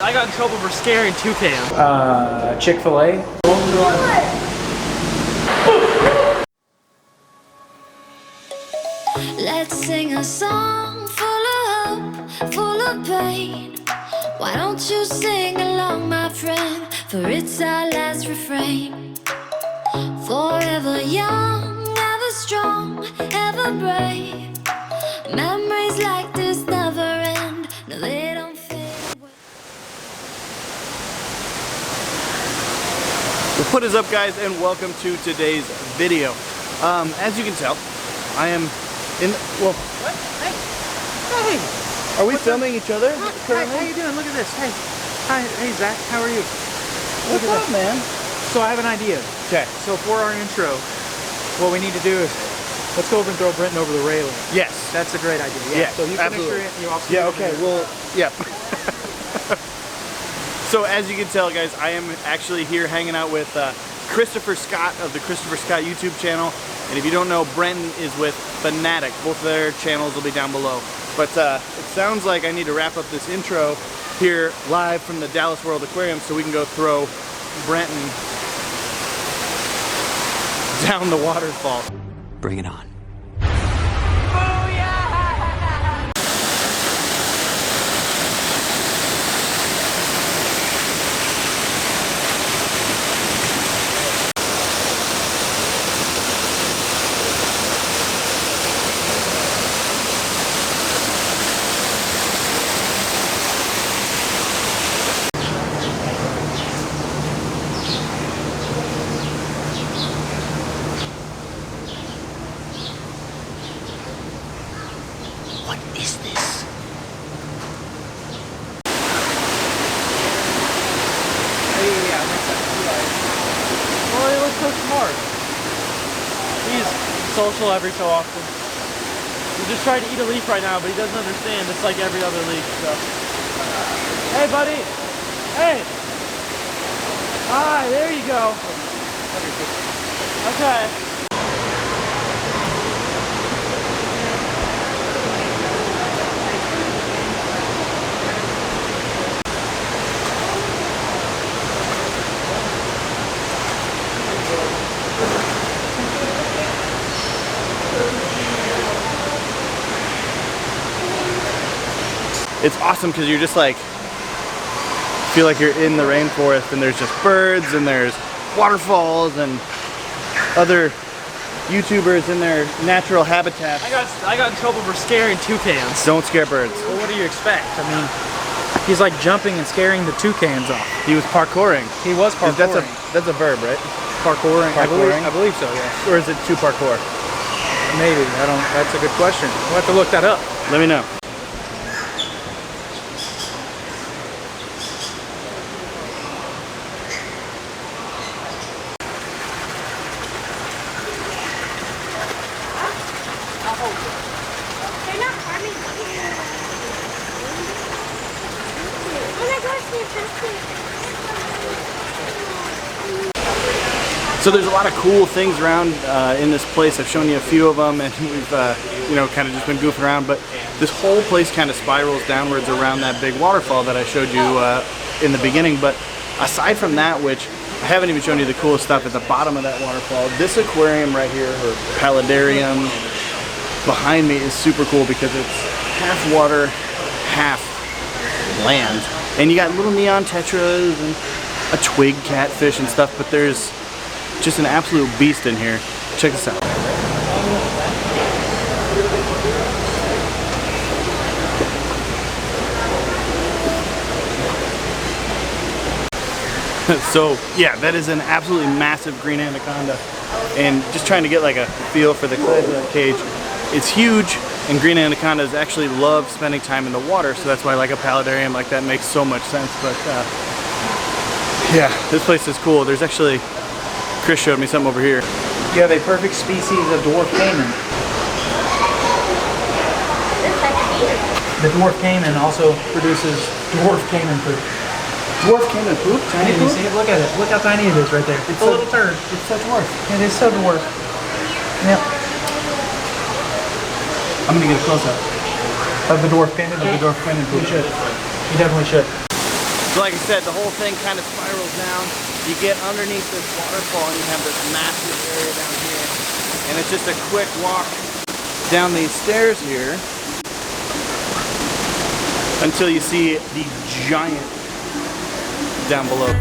I got in trouble for scaring toucans. Chick-fil-A. Let's sing a song full of hope, full of pain. Why don't you sing along, my friend? For it's our last refrain. Forever young, ever strong, ever brave. Memories like this never end. No, they don't fade away. What is up, guys, and welcome to today's video. As you can tell, I am in, well, What? Hey! Hey! are we filming each other Hi, currently? how you doing? Look at this. Hey. Hi. Hey, Zach. How are you? What's up, man? So I have an idea. Okay. So for our intro, what we need to do is, let's go over and throw Brenton over the railing. Yes. That's a great idea. Yeah, So you finish your, absolutely. you also Yeah, okay, well, yeah. So as you can tell, guys, I am actually here hanging out with Christopher Scott of the Christopher Scott YouTube channel. And if you don't know, Brenton is with Finatic. Both of their channels will be down below. But it sounds like I need to wrap up this intro here live from the Dallas World Aquarium so we can go throw Brenton down the waterfall. Bring it on. What is this? Yeah, well, he looks so smart. He's social every so often. He's just trying to eat a leaf right now, but he doesn't understand. It's like every other leaf. So, hey, buddy. Hey. Hi. There you go. Okay. It's awesome because you're just like, feel like you're in the rainforest and there's just birds and there's waterfalls and other YouTubers in their natural habitat. I got in trouble for scaring toucans. Don't scare birds. Well, what do you expect? I mean, he's like jumping and scaring the toucans off. He was parkouring. He was parkouring. That's a verb, right? Parkouring. Parkouring? I believe so, yes. Or is it to parkour? Maybe. I don't. That's a good question. We'll have to look that up. Let me know. They're not harming you. Oh my gosh, they're So there's a lot of cool things around in this place. I've shown you a few of them, and we've you know, kind of just been goofing around. But this whole place kind of spirals downwards around that big waterfall that I showed you in the beginning. But aside from that, which I haven't even shown you the coolest stuff at the bottom of that waterfall, this aquarium right here, or paludarium, behind me is super cool because it's half water, half land. And you got little neon tetras and a twig catfish and stuff, but there's just an absolute beast in here. Check this out. So yeah, that is an absolutely massive green anaconda, and just trying to get like a feel for the size of that cage. It's huge, and green anacondas actually love spending time in the water, so that's why like a paludarium like that makes so much sense. But yeah, this place is cool. There's actually, Chris showed me something over here. You have a perfect species of dwarf caiman. The dwarf caiman also produces dwarf caiman poop. Dwarf caiman poop? Tiny You poop? see it? Look at it. Look how tiny it is right there. It's a little turd. It's so dwarf. It is so dwarf. Yep. I'm gonna get a close up. Of the dwarf caiman? Of the dwarf caiman poop. You should. You definitely should. So like I said, the whole thing kind of spirals down. You get underneath this waterfall and you have this massive area down here. And it's just a quick walk down these stairs here until you see the giant down below.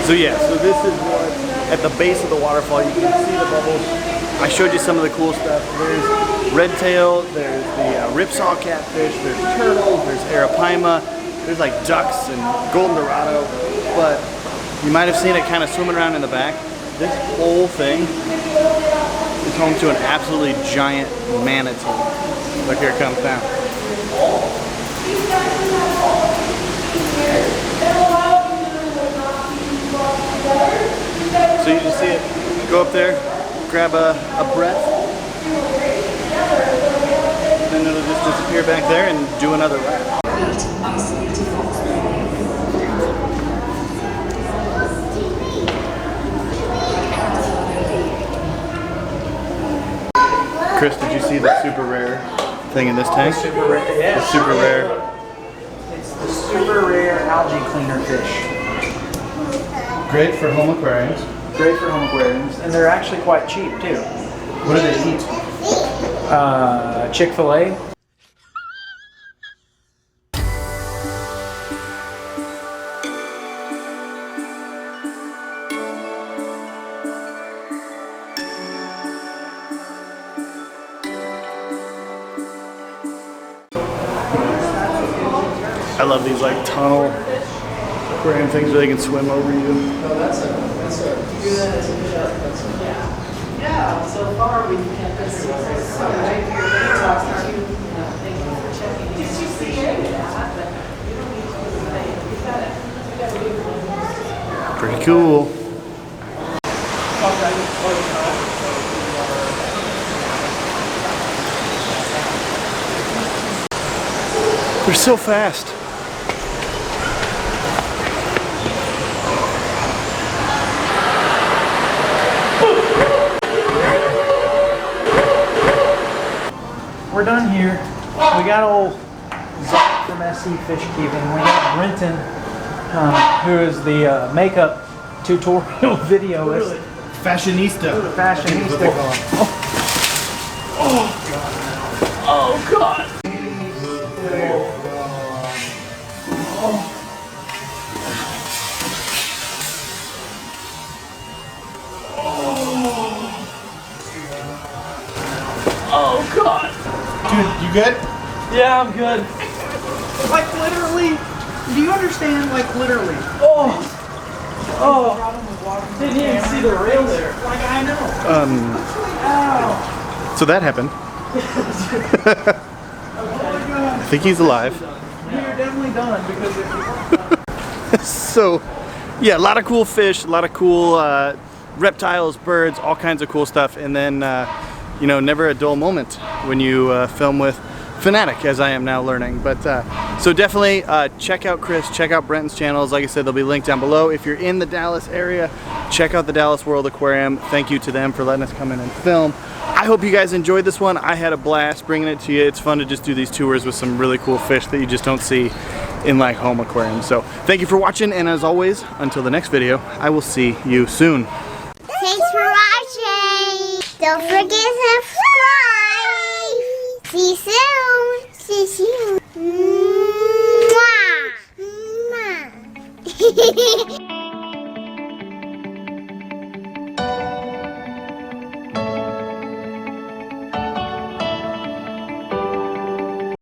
So yeah, so this is what, at the base of the waterfall, you can see the bubbles. I showed you some of the cool stuff. There's redtail, there's the ripsaw catfish, there's turtles, there's arapaima, there's like ducks and golden dorado, but you might have seen it kind of swimming around in the back. This whole thing is home to an absolutely giant manatee. Look, here it comes down. So you just see it go up there, grab a breath, then it'll just disappear back there and do another lap. Chris, did you see the super rare thing in this tank? Super rare, yeah. The super rare. It's the super rare algae cleaner fish. Great for home aquariums. Great for home aquariums, and they're actually quite cheap too. What do they eat? Chick-fil-A. I love these like tunnel aquarium things where they can swim over you. Oh, that's a you do that as a fish out. That's a, yeah. So far we can't figure it out. Did you see it? Pretty cool. They're so fast. We're done here. We got old Zach from SC Fish Keeping. We got Brenton, who is the makeup tutorial videoist. Fashionista. Fashionista. Oh God. Oh God. Dude, you good? Yeah, I'm good. Like literally, do you understand? Like literally. Oh, didn't even see the rail there. Like I know. Ow. So that happened. I think he's alive. You're definitely done because if So, yeah, a lot of cool fish, a lot of cool reptiles, birds, all kinds of cool stuff, and then you know, never a dull moment when you film with Finatic, as I am now learning. But so definitely check out Chris, check out Brenton's channels. Like I said, they'll be linked down below. If you're in the Dallas area, check out the Dallas World Aquarium. Thank you to them for letting us come in and film. I hope you guys enjoyed this one. I had a blast bringing it to you. It's fun to just do these tours with some really cool fish that you just don't see in like home aquariums. So thank you for watching, and as always, until the next video, I will see you soon. Thanks for watching. Don't forget to subscribe. See you soon. See you soon. Mwah. watching.